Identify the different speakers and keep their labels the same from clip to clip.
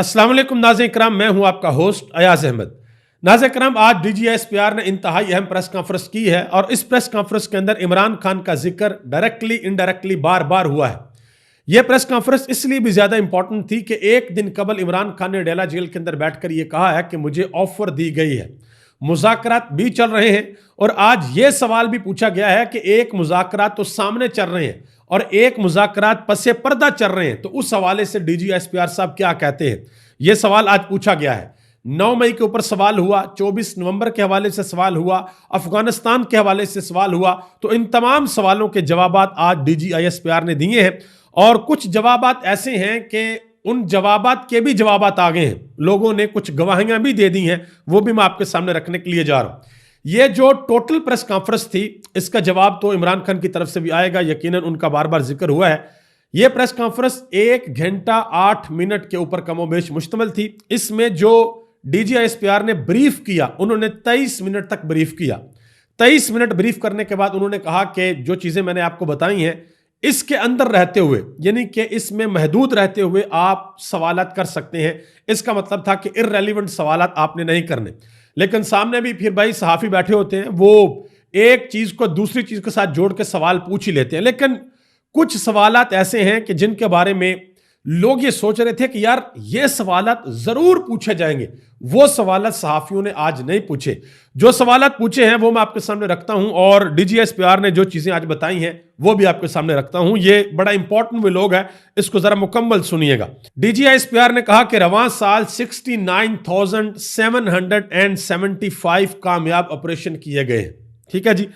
Speaker 1: अस्सलाम वालेकुम नाज़रीन इकराम, मैं हूं आपका होस्ट अयाज अहमद। नाज़रीन इकराम, आज DGSPR ने इंतहाई अहम प्रेस कॉन्फ्रेंस की है और इस प्रेस कॉन्फ्रेंस के अंदर इमरान खान का जिक्र डायरेक्टली इनडायरेक्टली बार बार हुआ है। यह प्रेस कॉन्फ्रेंस इसलिए भी ज्यादा इंपॉर्टेंट थी कि एक दिन कबल इमरान खान ने डेला जेल के अंदर बैठकर यह कहा है कि मुझे ऑफर दी गई है, मुज़ाकरात भी चल रहे हैं और आज यह सवाल भी पूछा गया है कि एक मुज़ाकरात तो सामने चल रहे हैं और एक मुज़ाकरात पसे पर्दा चल रहे हैं, तो उस हवाले से DGSPR साहब क्या कहते हैं, यह सवाल आज पूछा गया है। 9 मई के ऊपर सवाल हुआ, 24 नवंबर के हवाले से सवाल हुआ, अफगानिस्तान के हवाले से सवाल हुआ, तो इन तमाम सवालों के जवाबात आज DGSPR ने दिए हैं और कुछ जवाबात ऐसे हैं कि उन जवाबात के भी जवाबात आ गए हैं, लोगों ने कुछ गवाहियां भी दे दी हैं, वो भी मैं आपके सामने रखने के लिए जा रहा हूं। ये जो टोटल प्रेस कॉन्फ्रेंस थी, इसका जवाब तो इमरान खान की तरफ से भी आएगा, यकीनन उनका बार बार जिक्र हुआ है। यह प्रेस कॉन्फ्रेंस 1 घंटा 8 मिनट के ऊपर कमोबेश मुश्तमिल थी। इसमें जो DGSPR ने ब्रीफ किया, उन्होंने 23 मिनट तक ब्रीफ किया। 23 मिनट ब्रीफ करने के बाद उन्होंने कहा कि जो चीजें मैंने आपको बताई हैं, इसके अंदर रहते हुए, यानी कि इसमें महदूद रहते हुए आप सवालात कर सकते हैं। इसका मतलब था कि इररेलेवेंट सवालात आपने नहीं करने। लेकिन सामने भी फिर भाई सहाफी बैठे होते हैं, वो एक चीज को दूसरी चीज के साथ जोड़ के सवाल पूछ ही लेते हैं। लेकिन कुछ सवालात ऐसे हैं कि जिनके बारे में लोग ये सोच रहे थे कि यार ये सवालात जरूर पूछे जाएंगे, वो सवालात सहाफियों ने आज नहीं पूछे। जो सवालात पूछे हैं वो मैं आपके सामने रखता हूं और DGSPR ने जो चीजें आज बताई हैं वो भी आपके सामने रखता हूं। ये बड़ा इंपॉर्टेंट व्लॉग है, इसको जरा मुकम्मल सुनिएगा। DGSPR ने कहा कि रवां साल 69,775 कामयाब ऑपरेशन किए गए हैं, ठीक है जी।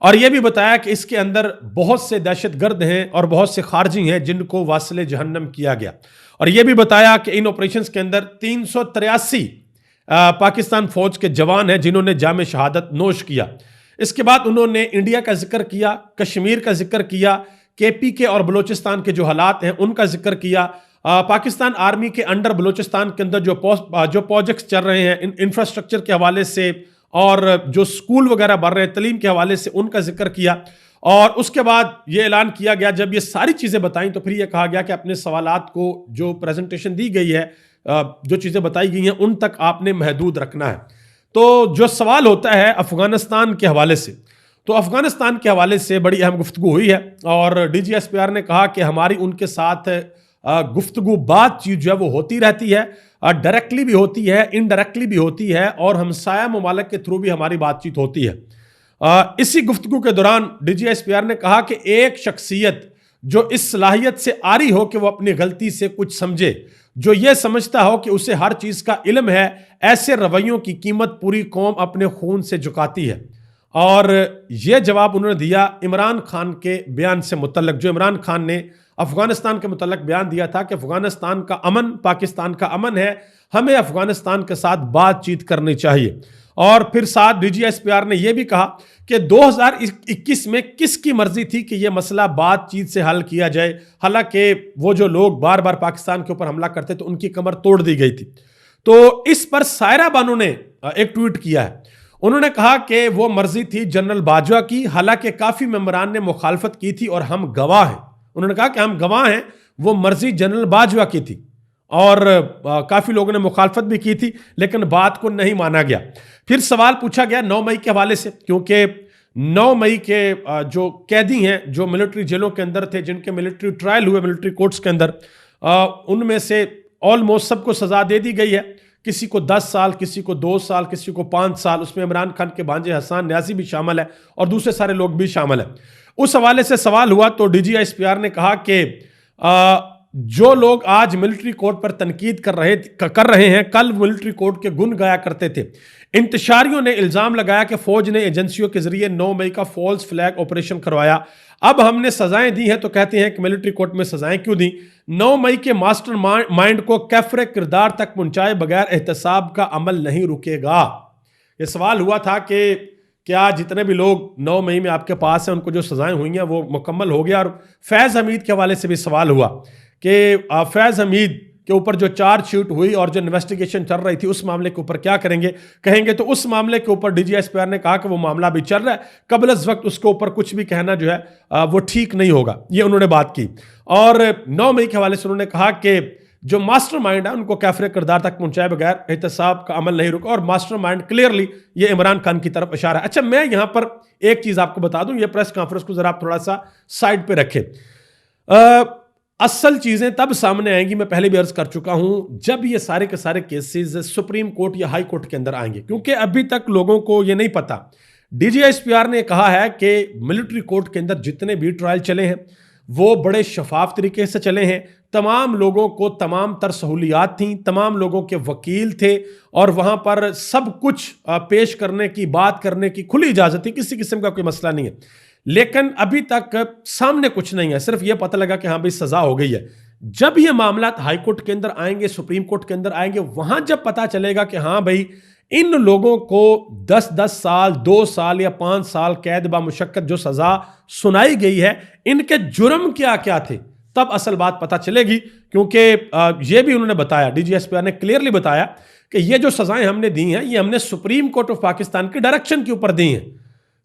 Speaker 1: और यह भी बताया कि इसके अंदर बहुत से दहशतगर्द हैं और बहुत से खारजी हैं जिनको वासिले जहन्नम किया गया। और यह भी बताया कि इन ऑपरेशंस के अंदर 383 पाकिस्तान फौज के जवान हैं जिन्होंने जामे शहादत नोश किया। इसके बाद उन्होंने इंडिया का जिक्र किया, कश्मीर का जिक्र किया, KPK और बलूचिस्तान के जो हालात हैं उनका जिक्र किया, पाकिस्तान आर्मी के अंडर बलूचिस्तान के अंदर जो प्रोजेक्ट्स चल रहे हैं इंफ्रास्ट्रक्चर के हवाले से और जो स्कूल वगैरह बढ़ रहे हैं तलीम के हवाले से, उनका जिक्र किया। और उसके बाद ये ऐलान किया गया, जब ये सारी चीज़ें बताई तो फिर ये कहा गया कि अपने सवालात को जो प्रेजेंटेशन दी गई है, जो चीज़ें बताई गई हैं उन तक आपने महदूद रखना है। तो जो सवाल होता है अफगानिस्तान के हवाले से, तो अफगानिस्तान के हवाले से बड़ी अहम गुफ्तगू हुई है और DGSPR ने कहा कि हमारी उनके साथ गुफ्तगू बातचीत जो है वो होती रहती है, डायरेक्टली भी होती है, इनडायरेक्टली भी होती है और हमसाया ममालिक के थ्रू भी हमारी बातचीत होती है। इसी गुफ्तगू के दौरान DGSPR ने कहा कि एक शख्सियत जो इस सलाहियत से आरी हो कि वो अपनी गलती से कुछ समझे, जो ये समझता हो कि उसे हर चीज़ का इल्म है, ऐसे रवैयों की कीमत पूरी कौम अपने खून से चुकाती है। और यह जवाब उन्होंने दिया इमरान खान के बयान से मुतल्लक, जो इमरान खान ने अफगानिस्तान के मुतल्लक बयान दिया था कि अफगानिस्तान का अमन पाकिस्तान का अमन है, हमें अफगानिस्तान के साथ बातचीत करनी चाहिए। और फिर साथ DGSPR ने यह भी कहा कि 2021 में किसकी मर्जी थी कि यह मसला बातचीत से हल किया जाए, हालांकि वो जो लोग बार बार पाकिस्तान के ऊपर हमला करते तो उनकी कमर तोड़ दी गई थी। तो इस पर सायरा बानो ने एक ट्वीट किया है। उन्होंने कहा कि वो मर्जी थी जनरल बाजवा की, हालांकि काफी मेंबरान ने मुखालफत की थी और हम गवाह हैं। उन्होंने कहा कि हम गवाह हैं, वो मर्जी जनरल बाजवा की थी और काफी लोगों ने मुखालफत भी की थी, लेकिन बात को नहीं माना गया। फिर सवाल पूछा गया 9 मई के हवाले से, क्योंकि 9 मई के जो कैदी हैं जो मिलिट्री जेलों के अंदर थे, जिनके मिलिट्री ट्रायल हुए मिलिट्री कोर्ट्स के अंदर, उनमें से ऑलमोस्ट सबको सजा दे दी गई है। किसी को 10 साल, किसी को 2 साल, किसी को 5 साल, उसमें इमरान खान के भांजे हसन न्याजी भी शामिल है और दूसरे सारे लोग भी शामिल हैं। उस हवाले से सवाल हुआ तो DGSPR ने कहा कि जो लोग आज मिलिट्री कोर्ट पर तनकीद कर रहे हैं, कल मिलिट्री कोर्ट के गुण गाया करते थे। इंतशारियों ने इल्जाम लगाया कि फौज ने एजेंसियों के जरिए 9 मई का फॉल्स फ्लैग ऑपरेशन करवाया, अब हमने सजाएं दी हैं तो कहते हैं कि मिलिट्री कोर्ट में सजाएं क्यों दी। 9 मई के मास्टर माइंड को कैफरे किरदार तक पहुंचाए बगैर एहतसाब का अमल नहीं रुकेगा। यह सवाल हुआ था कि क्या जितने भी लोग 9 मई में आपके पास हैं उनको जो सजाएं हुई हैं वो मुकम्मल हो गया। और फैज़ हमीद के हवाले से भी सवाल हुआ कि फैज़ हमीद के ऊपर जो चार्जशीट हुई और जो इन्वेस्टिगेशन चल रही थी उस मामले के ऊपर क्या कहेंगे। तो उस मामले के ऊपर DGSPR ने कहा कि वो मामला भी चल रहा है, कबल इस वक्त उसके ऊपर कुछ भी कहना जो है वो ठीक नहीं होगा, ये उन्होंने बात की। और 9 मई के हवाले से उन्होंने कहा कि जो मास्टरमाइंड है उनको कैफरे किरदार तक पहुंचाए बगैर एहतसाब का अमल नहीं रुका, और मास्टरमाइंड क्लियरली ये इमरान खान की तरफ इशारा है। अच्छा, मैं यहां पर एक चीज आपको बता दूं, ये प्रेस कॉन्फ्रेंस को जरा आप थोड़ा सा साइड पे रखें। असल चीजें तब सामने आएंगी, मैं पहले भी अर्ज कर चुका हूं, जब ये सारे के सारे केसेस सुप्रीम कोर्ट या हाई कोर्ट के अंदर आएंगे, क्योंकि अभी तक लोगों को ये नहीं पता। डीजीएसपीआर ने कहा है कि मिलिट्री कोर्ट के अंदर जितने भी ट्रायल चले हैं वो बड़े शफाफ तरीके से चले हैं, तमाम लोगों को तमाम तर सहूलियात थी, तमाम लोगों के वकील थे, और वहां पर सब कुछ पेश करने की, बात करने की खुली इजाजत थी, किसी किस्म का कोई मसला नहीं है। लेकिन अभी तक सामने कुछ नहीं है, सिर्फ यह पता लगा कि हाँ भाई सजा हो गई है। जब ये मामला हाईकोर्ट के अंदर आएंगे, सुप्रीम कोर्ट के अंदर आएंगे, वहां जब पता चलेगा कि हाँ भाई इन लोगों को 10-10 साल, 2 साल या 5 साल कैद बामुशक्कत जो सजा सुनाई गई है, इनके जुर्म क्या क्या थे, तब असल बात पता चलेगी। क्योंकि ये भी उन्होंने बताया, डीजीएसपीआर ने क्लियरली बताया कि ये जो सजाएं हमने दी हैं ये हमने सुप्रीम कोर्ट ऑफ पाकिस्तान के डायरेक्शन के ऊपर दी हैं।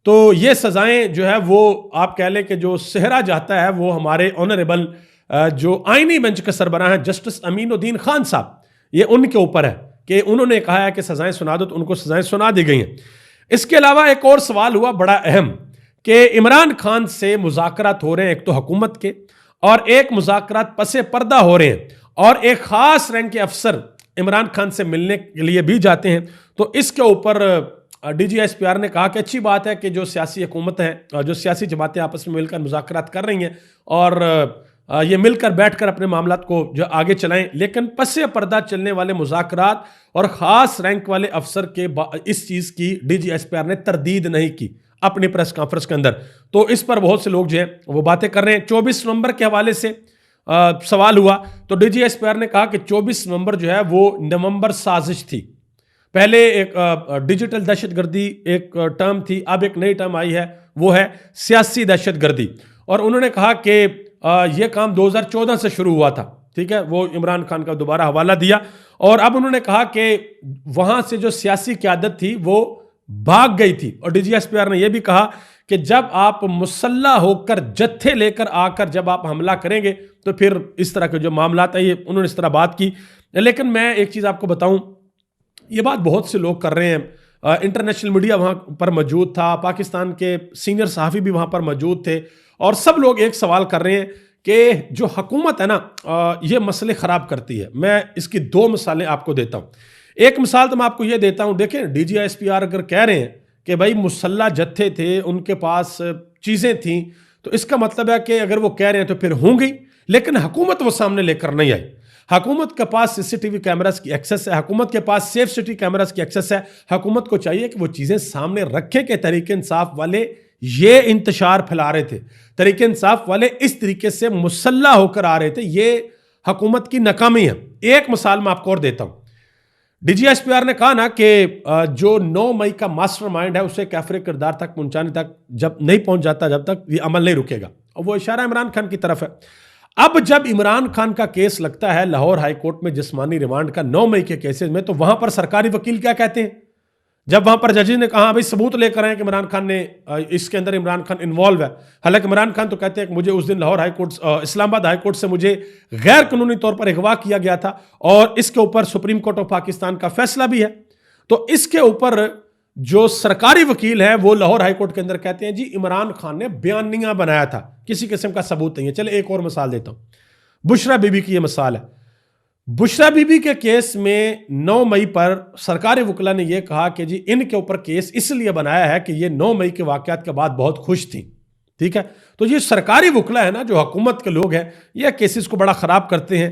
Speaker 1: तो ये सजाएं जो है वो आप कह लें कि जो सेहरा जाता है वो हमारे ऑनरेबल जो आईनी बेंच के सरबराह हैं जस्टिस अमीनुद्दीन खान साहब, ये उनके ऊपर है कि उन्होंने कहा है कि सजाएं सुना दो, तो उनको सजाएं सुना दी गई हैं। इसके अलावा एक और सवाल हुआ बड़ा अहम कि इमरान खान से मुज़ाकरात हो रहे हैं, एक तो हुकूमत के, और एक मुज़ाकरात पसे पर्दा हो रहे हैं, और एक खास रैंक के अफसर इमरान खान से मिलने के लिए भी जाते हैं। तो इसके ऊपर डीजीएसपीआर ने कहा कि अच्छी बात है कि जो सियासी हुकूमत है, जो सियासी जमातें आपस में मिलकर मुज़ाकरात कर रही हैं और ये मिलकर बैठकर अपने मामलात को जो आगे चलाएं, लेकिन पसे पर्दा चलने वाले मुज़ाकरात और ख़ास रैंक वाले अफसर के इस चीज़ की डीजीएसपीआर ने तरदीद नहीं की अपनी प्रेस कॉन्फ्रेंस के अंदर। तो इस पर बहुत से लोग जो है वो बातें कर रहे हैं। 24 नवंबर के हवाले से सवाल हुआ, तो डीजीएसपीआर ने कहा कि 24 नवंबर जो है वो नवंबर साजिश थी। पहले एक डिजिटल दहशतगर्दी एक टर्म थी, अब एक नई टर्म आई है, वो है सियासी दहशतगर्दी। और उन्होंने कहा कि यह काम 2014 से शुरू हुआ था, ठीक है, वो इमरान खान का दोबारा हवाला दिया। और अब उन्होंने कहा कि वहां से जो सियासी क़यादत थी वो भाग गई थी। और डीजीएसपीआर ने यह भी कहा कि जब आप मुसल्ला होकर जत्थे लेकर आकर जब आप हमला करेंगे तो फिर इस तरह के जो मामला है, ये उन्होंने इस तरह बात की। लेकिन मैं एक चीज़ आपको बताऊं, ये बात बहुत से लोग कर रहे हैं, इंटरनेशनल मीडिया वहाँ पर मौजूद था, पाकिस्तान के सीनियर सहाफ़ी भी वहाँ पर मौजूद थे, और सब लोग एक सवाल कर रहे हैं कि जो हुकूमत है ना ये मसले ख़राब करती है। मैं इसकी 2 मिसालें आपको देता हूँ। एक मिसाल तो मैं आपको ये देता हूँ, देखें डीजीएसपीआर अगर कह रहे हैं कि भाई मुसल्ला जत्थे थे, उनके पास चीज़ें थी, तो इसका मतलब है कि अगर वो कह रहे हैं तो फिर होंगी, लेकिन हुकूमत वो सामने लेकर नहीं आई। हुकूमत के पास सीसीटीवी कैमरास की एक्सेस है, हुकूमत के पास सेफ सिटी कैमरास की एक्सेस है। हुकूमत को चाहिए कि वो चीज़ें सामने रखे कि तरीके इंसाफ वाले ये इंतशार फैला रहे थे, तरीके इंसाफ वाले इस तरीके से मुसल्ला होकर आ रहे थे, ये हुकूमत की नाकामी है। एक मिसाल मैं आपको और देता हूँ। डीजीएसपीआर ने कहा ना कि जो 9 मई का मास्टरमाइंड है उसे कैफरे किरदार तक पहुंचाने तक जब नहीं पहुंच जाता, जब तक ये अमल नहीं रुकेगा, और वो इशारा इमरान खान की तरफ है। अब जब इमरान खान का केस लगता है लाहौर हाई कोर्ट में जिस्मानी रिमांड का 9 मई के केसेस में, तो वहां पर सरकारी वकील क्या कहते हैं? जब वहां पर जजेस ने कहा भाई सबूत लेकर आए कि इमरान खान ने इसके अंदर इमरान खान इन्वॉल्व है, हालांकि इमरान खान तो कहते हैं कि मुझे उस दिन Lahore high court, Islamabad high court से मुझे गैर कानूनी तौर पर अगवा किया गया था, और इसके ऊपर सुप्रीम कोर्ट ऑफ पाकिस्तान का फैसला भी है। तो इसके ऊपर जो सरकारी वकील है वो लाहौर हाई कोर्ट के अंदर कहते हैं जी इमरान खान ने बयानिया बनाया था, किसी किस्म का सबूत नहीं है। चले एक और मिसाल देता हूं, बुशरा बीबी की यह मिसाल है। बुशरा बीबी के केस में 9 मई पर सरकारी वकीला ने यह कहा कि जी इनके ऊपर केस इसलिए बनाया है कि ये 9 मई के वाकयात के बाद बहुत खुश थी, ठीक है। तो ये सरकारी वकीला है ना, जो हुकूमत के लोग हैं, ये केसेस को बड़ा ख़राब करते हैं।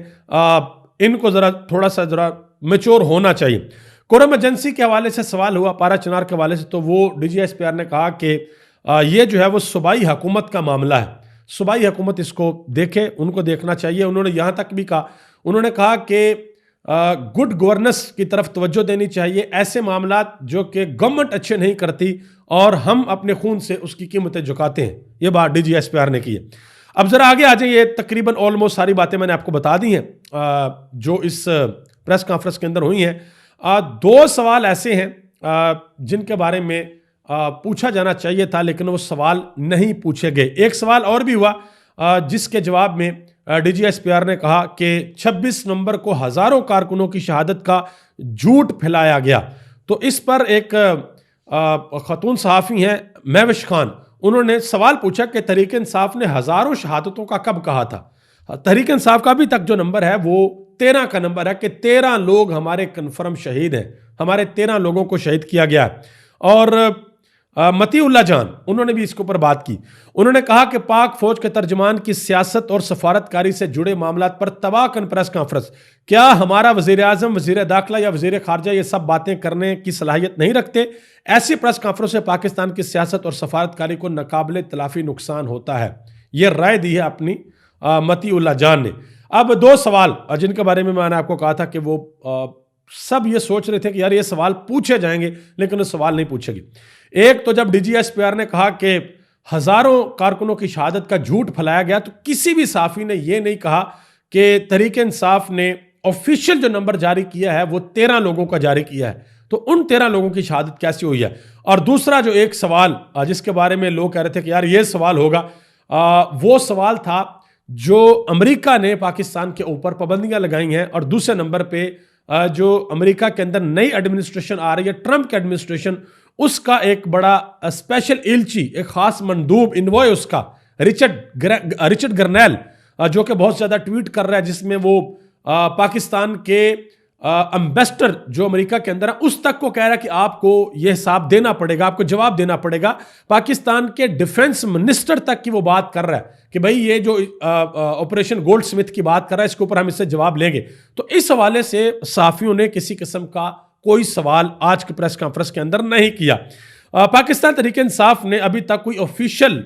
Speaker 1: इनको ज़रा थोड़ा सा मैच्योर होना चाहिए। कोरम एजेंसी के हवाले से सवाल हुआ, पारा चिनार के हवाले से, तो वो डीजीएसपीआर ने कहा कि ये जो है वो सूबाई हुकूमत का मामला है, सूबाई हुकूमत इसको देखे, उनको देखना चाहिए। उन्होंने यहाँ तक भी कहा, उन्होंने कहा कि गुड गवर्नेंस की तरफ तवज्जो देनी चाहिए, ऐसे मामलात जो कि गवर्नमेंट अच्छे नहीं करती और हम अपने खून से उसकी कीमतें झुकाते हैं, ये बात डीजीएसपीआर ने की है। अब ज़रा आगे आ जाइए, तकरीबन ऑलमोस्ट सारी बातें मैंने आपको बता दी हैं जो इस प्रेस कॉन्फ्रेंस के अंदर हुई हैं। 2 सवाल ऐसे हैं जिनके बारे में पूछा जाना चाहिए था, लेकिन वो सवाल नहीं पूछे गए। एक सवाल और भी हुआ जिसके जवाब में डीजीएसपीआर ने कहा कि 26 नवंबर को हजारों कारकुनों की शहादत का झूठ फैलाया गया। तो इस पर एक खातून सहाफ़ी हैं महविश खान, उन्होंने सवाल पूछा कि तहरीक इंसाफ ने हजारों शहादतों का कब कहा था। तहरीक इंसाफ का अभी तक जो नंबर है वो 13 का नंबर है कि 13 लोग हमारे कन्फर्म शहीद हैं, हमारे 13 लोगों को शहीद किया गया है। और मतीउल्लाह जान, उन्होंने भी इसके ऊपर बात की। उन्होंने कहा कि पाक फौज के तर्जमान की सियासत और सफारतकारी से जुड़े मामला पर तबाहकुन प्रेस कॉन्फ्रेंस, क्या हमारा वजीर आजम, वजीर दाखिला या वजीर खारजा ये सब बातें करने की सलाहियत नहीं रखते? ऐसी प्रेस कॉन्फ्रेंस से पाकिस्तान की सियासत और सफारतकारी को नाकाबिले तलाफी नुकसान होता है। यह राय दी है अपनी मतीउल्लाह जान ने। अब दो सवाल जिनके बारे में मैंने आपको कहा था कि वो सब ये सोच रहे थे कि यार ये सवाल पूछे जाएंगे, लेकिन वो सवाल नहीं पूछेगी। एक तो जब डीजीएसपीआर ने कहा कि हजारों कारकुनों की शहादत का झूठ फैलाया गया, तो किसी भी साफी ने यह नहीं कहा कि तहरीक इंसाफ ने ऑफिशियल जो नंबर जारी किया है वो 13 लोगों का जारी किया है, तो उन 13 लोगों की शहादत कैसी हुई है। और दूसरा जो एक सवाल जिसके बारे में लोग कह रहे थे कि यार ये सवाल होगा, वो सवाल था जो अमेरिका ने पाकिस्तान के ऊपर पाबंदियां लगाई हैं, और दूसरे नंबर पे जो अमेरिका के अंदर नई एडमिनिस्ट्रेशन आ रही है, ट्रंप की एडमिनिस्ट्रेशन, उसका एक बड़ा स्पेशल एलची, एक खास मंदूब इन्वॉय उसका रिचर्ड गर्नेल, जो कि बहुत ज्यादा ट्वीट कर रहा है, जिसमें वो पाकिस्तान के एम्बेसडर जो अमेरिका के अंदर है उस तक को कह रहा है कि आपको यह हिसाब देना पड़ेगा, आपको जवाब देना पड़ेगा। पाकिस्तान के डिफेंस मिनिस्टर तक की वो बात कर रहा है कि भाई ये जो ऑपरेशन गोल्ड स्मिथ की बात कर रहा है, इसके ऊपर हम इससे जवाब लेंगे। तो इस हवाले से सहाफियों ने किसी किस्म का कोई सवाल आज की प्रेस कॉन्फ्रेंस के अंदर नहीं किया। पाकिस्तान तहरीक इंसाफ ने अभी तक कोई ऑफिशियल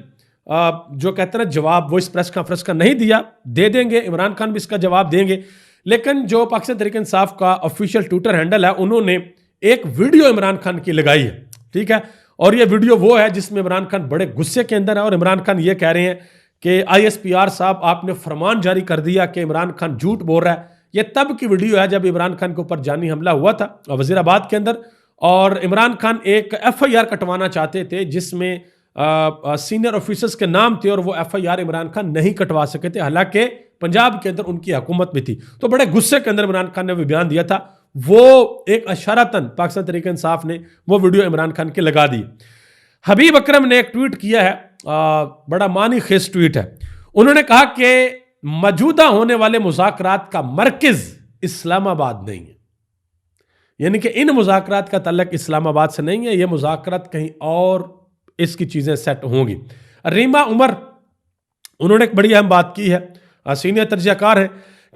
Speaker 1: जो कहते हैं जवाब वो इस प्रेस कॉन्फ्रेंस का नहीं दिया। दे देंगे, इमरान खान भी इसका जवाब देंगे, लेकिन जो पाकिस्तान तहरीक इंसाफ का ऑफिशियल ट्विटर हैंडल है, उन्होंने एक वीडियो इमरान खान की लगाई है, ठीक है। और ये वीडियो वो है जिसमें इमरान खान बड़े गुस्से के अंदर है, और इमरान खान ये कह रहे हैं कि ISPR साहब आपने फरमान जारी कर दिया कि इमरान खान झूठ बोल रहा है। ये तब की वीडियो है जब इमरान खान के ऊपर जानी हमला हुआ था वजीराबाद के अंदर, और इमरान खान एक FIR कटवाना चाहते थे जिसमें सीनियर ऑफिसर्स के नाम थे, और वो FIR इमरान खान नहीं कटवा सके थे, हालांकि पंजाब के अंदर उनकी हुकूमत में थी। तो बड़े गुस्से के अंदर इमरान खान ने वो बयान दिया था। वो एक अशरतन पाकिस्तान तहरीक इंसाफ ने वो वीडियो इमरान खान के लगा दी। हबीब अकरम ने एक ट्वीट किया है, बड़ा मानी खेज ट्वीट है। उन्होंने कहा कि मौजूदा होने वाले मुज़ाकरात का मरकज इस्लामाबाद नहीं है, यानी कि इन मुज़ाकरात का तल्लक इस्लामाबाद से नहीं है, ये मुज़ाकरात कहीं और इसकी चीजें सेट होंगी। रीमा उमर, उन्होंने एक बड़ी अहम बात की है, सीनियर तर्जयकार है,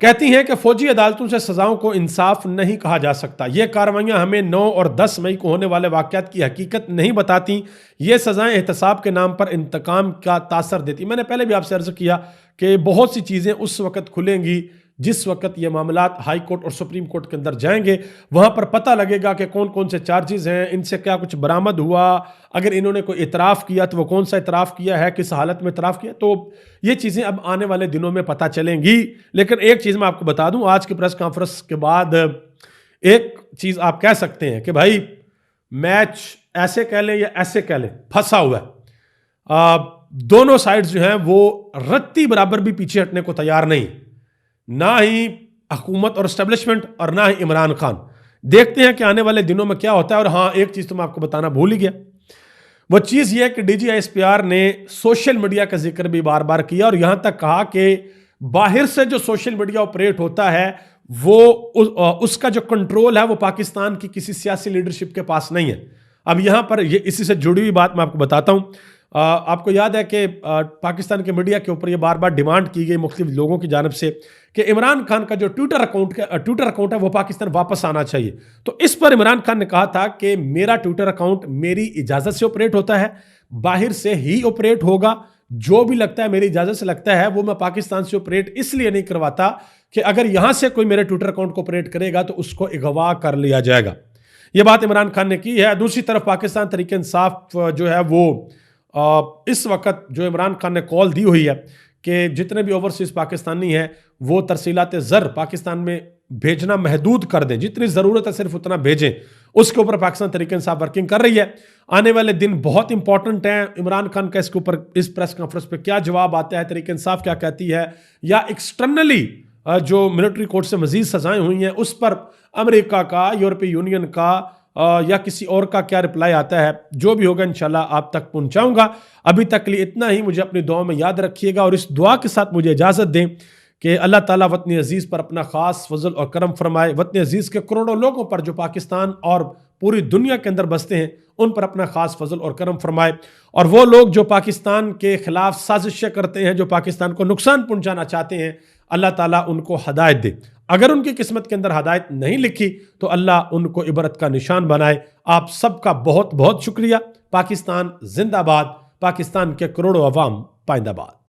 Speaker 1: कहती हैं कि फौजी अदालतों से सजाओं को इंसाफ नहीं कहा जा सकता। ये कार्रवाइयां हमें 9 और 10 मई को होने वाले वाक़यात की हकीकत नहीं बताती। ये सजाएं एहतसाब के नाम पर इंतकाम का तासर देती। मैंने पहले भी आपसे अर्ज किया कि बहुत सी चीज़ें उस वक्त खुलेंगी जिस वक्त ये मामलात हाई कोर्ट और सुप्रीम कोर्ट के अंदर जाएंगे। वहां पर पता लगेगा कि कौन कौन से चार्जेस हैं, इनसे क्या कुछ बरामद हुआ, अगर इन्होंने कोई इतराफ़ किया तो वो कौन सा इतराफ़ किया है, किस हालत में इतराफ़ किया। तो ये चीज़ें अब आने वाले दिनों में पता चलेंगी। लेकिन एक चीज़ मैं आपको बता दूं, आज की प्रेस कॉन्फ्रेंस के बाद एक चीज़ आप कह सकते हैं कि भाई मैच ऐसे कह लें या ऐसे कह लें, फंसा हुआ है। दोनों साइड्स जो हैं वो रत्ती बराबर भी पीछे हटने को तैयार नहीं, ना ही हुकूमत और एस्टेब्लिशमेंट और ना ही इमरान खान। देखते हैं कि आने वाले दिनों में क्या होता है। और हाँ, एक चीज़ तो मैं आपको बताना भूल ही गया, वो चीज़ ये कि DGISPR ने सोशल मीडिया का जिक्र भी बार बार किया और यहां तक कहा कि बाहर से जो सोशल मीडिया ऑपरेट होता है वो उसका जो कंट्रोल है वो पाकिस्तान की किसी सियासी लीडरशिप के पास नहीं है। अब यहां पर इसी से जुड़ी हुई बात मैं आपको बताता हूं। आपको याद है कि पाकिस्तान के मीडिया के ऊपर ये बार बार डिमांड की गई मुख्तलिफ लोगों की जानिब से कि इमरान खान का जो ट्विटर अकाउंट है वो पाकिस्तान वापस आना चाहिए। तो इस पर इमरान खान ने कहा था कि मेरा ट्विटर अकाउंट मेरी इजाज़त से ऑपरेट होता है, बाहर से ही ऑपरेट होगा। जो भी लगता है मेरी इजाज़त से लगता है वो मैं पाकिस्तान से ऑपरेट इसलिए नहीं करवाता कि अगर यहां से कोई मेरे ट्विटर अकाउंट को ऑपरेट करेगा तो उसको अगवा कर लिया जाएगा। यह बात इमरान खान ने की है। दूसरी तरफ पाकिस्तान तहरीक इंसाफ जो है वो इस वक्त जो इमरान खान ने कॉल दी हुई है कि जितने भी ओवरसीज पाकिस्तानी हैं वो तरसीलात ज़र पाकिस्तान में भेजना महदूद कर दें, जितनी ज़रूरत है सिर्फ उतना भेजें। उसके ऊपर पाकिस्तान तहरीक इंसाफ वर्किंग कर रही है। आने वाले दिन बहुत इंपॉर्टेंट हैं। इमरान खान का इसके ऊपर इस प्रेस कॉन्फ्रेंस पे क्या जवाब आता है, तहरीक इंसाफ क्या कहती है, या एक्सटर्नली जो मिलिट्री कोर्ट से मजीद सजाएं हुई हैं उस पर अमेरिका का, यूरोपीय यूनियन का या किसी और का क्या रिप्लाई आता है, जो भी होगा इंशाल्लाह आप तक पहुंचाऊंगा। अभी तक के लिए इतना ही। मुझे अपनी दुआ में याद रखिएगा और इस दुआ के साथ मुझे इजाज़त दें कि अल्लाह ताला वतन अजीज़ पर अपना ख़ास फजल और करम फरमाए। वतन अजीज़ के करोड़ों लोगों पर जो पाकिस्तान और पूरी दुनिया के अंदर बसते हैं उन पर अपना ख़ास फजल और करम फरमाए। और वो लोग जो पाकिस्तान के ख़िलाफ़ साजिशें करते हैं, जो पाकिस्तान को नुकसान पहुँचाना चाहते हैं, अल्लाह ताला उनको हदायत दे। अगर उनकी किस्मत के अंदर हदायत नहीं लिखी तो अल्लाह उनको इबरत का निशान बनाए। आप सबका बहुत बहुत शुक्रिया। पाकिस्तान जिंदाबाद। पाकिस्तान के करोड़ों अवाम पाइंदाबाद।